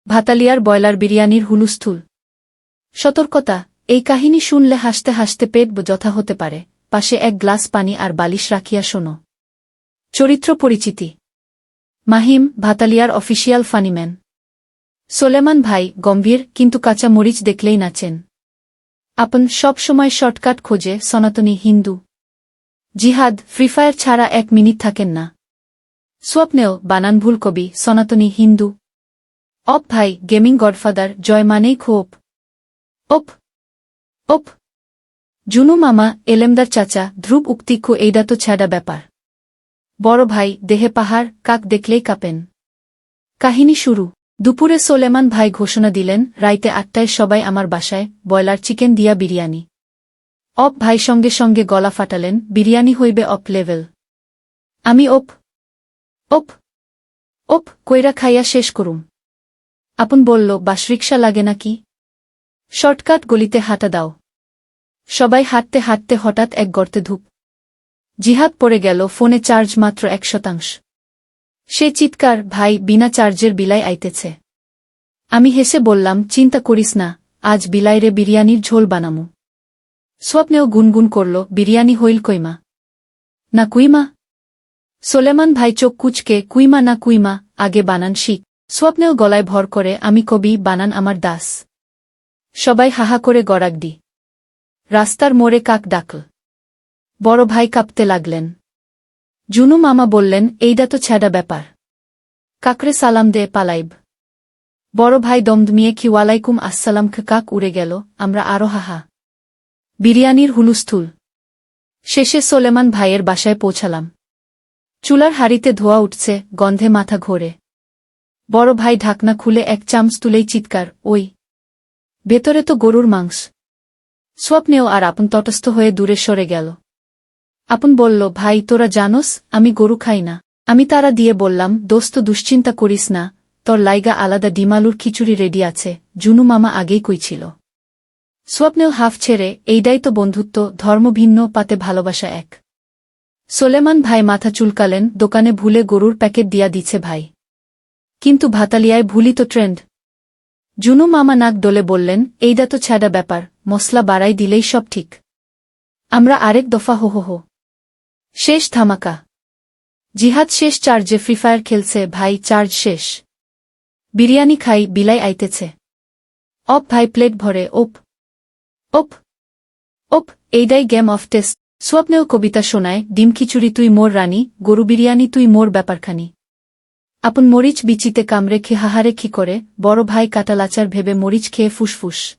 ভাতালিয়ার boiler বিরিয়ানির হুলুস্থুল। সতর্কতা, এই কাহিনী শুনলে হাসতে হাসতে পেট ব্যথা হতে পারে। পাশে এক গ্লাস পানি আর বালিশ রাখিয়া শোনো। চরিত্র পরিচিতি। মাহিম, ভাতালিয়ার অফিসিয়াল ফানিম্যান। সোলেমান ভাই গম্ভীর, কিন্তু কাঁচা মরিচ দেখলেই নাচেন। আপন সব সময় শর্টকাট খোঁজে, সনাতনী হিন্দু। জিহাদ, ফ্রি ফায়ার ছাড়া 1 মিনিট থাকেন না। স্বপ্নেও বানান ভুল কবি, সনাতনী হিন্দু। অপ ভাই গেমিং গডফাদার, জয় মানেই ক্ষোভ। ওপ ওপ জুনু মামা, এলেমদার চাচা, ধ্রুব উক্তি খো, এইডা তো ছ্যাডা ব্যাপার। বড় ভাই দেহে পাহাড়, কাক দেখলেই কাঁপেন। কাহিনী শুরু। দুপুরে সোলেমান ভাই ঘোষণা দিলেন, রাইতে 8টায় সবাই আমার বাসায়, বয়লার চিকেন দিয়া বিরিয়ানি। অপ ভাই সঙ্গে সঙ্গে গলা ফাটালেন, বিরিয়ানি হইবে অপ লেভেল। আমি ওপ ওপ ওপ কইরা খাইয়া শেষ করুম। আপন বলল, বাসরিকশা লাগে নাকি? শর্টকাট গলিতে হাঁটা দাও। সবাই হাঁটতে হাঁটতে হঠাৎ এক গর্তে ধূপ। জিহাদ পড়ে গেল, ফোনে চার্জ মাত্র 1%। সে চিৎকার, ভাই বিনা চার্জের বিলাই আইতেছে। আমি হেসে বললাম, চিন্তা করিস না, আজ বিলাইরে বিরিয়ানির ঝোল বানামু। স্বপ্নেও গুনগুন করল, বিরিয়ানি হইল কইমা না কুইমা? সোলেমান ভাই চোখ কুচকে, কুইমা না কুইমা, আগে বানান শিখ। স্বপ্নেও গলায় ভর করে, আমি কবি, বানান আমার দাস। সবাই হাহা করে গড়াগডি। রাস্তার মোড়ে কাক ডাকল। বড় ভাই কাঁপতে লাগলেন। জুনু মামা বললেন, এইডা তো ছ্যাডা ব্যাপার। কাকরে সালাম দে পালাইব। বড় ভাই দমদমিয়ে কি ওয়ালাইকুম আসসালাম, কাক উড়ে গেল, আমরা আরো হাহা। বিরিয়ানির হুলুস্থুল। শেষে সোলেমান ভাইয়ের বাসায় পৌঁছালাম। চুলার হাড়িতে ধোয়া উঠছে, গন্ধে মাথা ঘোরে। বড় ভাই ঢাকনা খুলে এক চামচ তুলেই চিৎকার, ওই ভেতরে তো গরুর মাংস। স্বপ্নেও আর আপন তটস্থ হয়ে দূরে সরে গেল। আপন বলল, ভাই তোরা জানোস, আমি গরু খাই না। আমি তারা দিয়ে বললাম, দোস্ত দুশ্চিন্তা করিস না, তোর লাইগা আলাদা ডিমালুর খিচুড়ি রেডি আছে, জুনু মামা আগেই কইছিল। স্বপ্নেও হাফ ছেড়ে, এইডাই তো বন্ধুত্ব, ধর্ম ভিন্ন পাতে ভালোবাসা এক। সোলেমান ভাই মাথা চুলকালেন, দোকানে ভুলে গরুর প্যাকেট দিয়া দিছে ভাই। কিন্তু ভাতালিয়ায় ভুলি তো ট্রেন্ড। জুনু মামা নাক ডলে বললেন, এইডা তো ছ্যাডা ব্যাপার, মশলা বাড়াই দিলেই সব ঠিক। আমরা আরেক দফা হো হো হো। শেষ ধামাকা। জিহাদ শেষ চার্জে ফ্রি ফায়ার খেলছে, ভাই চার্জ শেষ। বিরিয়ানি খাই, বিলাই আইতেছে। অপ ভাই প্লেট ভরে, ওপ ওপ ওপ, এইডাই গেম অফ টেস্ট। স্বপ্নেও কবিতা শোনায়, ডিম খিচুড়ি তুই মোর রানী, গরু বিরিয়ানি তুই মোর ব্যাপারখানি। আপন মরিচ বিচিতে কামড়ে খে হাহারে খি করে, বড় ভাই কাটালাচার ভেবে মরিচ খেয়ে ফুসফুস।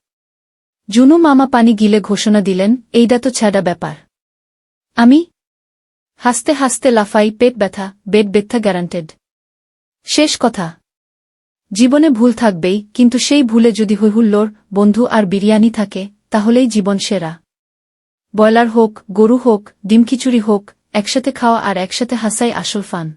জুনু মামা পানি গিলে ঘোষণা দিলেন, এইডা তো ছ্যাডা ব্যাপার। আমি হাসতে হাসতে লাফাই, পেট ব্যথা, বেড ব্যথা গ্যারান্টেড। শেষ কথা, জীবনে ভুল থাকবেই, কিন্তু সেই ভুলে যদি হৈহুল্লোড়, বন্ধু আর বিরিয়ানি থাকে, তাহলেই জীবন সেরা। বয়লার হোক, গরু হোক, ডিম খিচুড়ি হোক, একসাথে খাওয়া আর একসাথে হাসাই আসল ফান।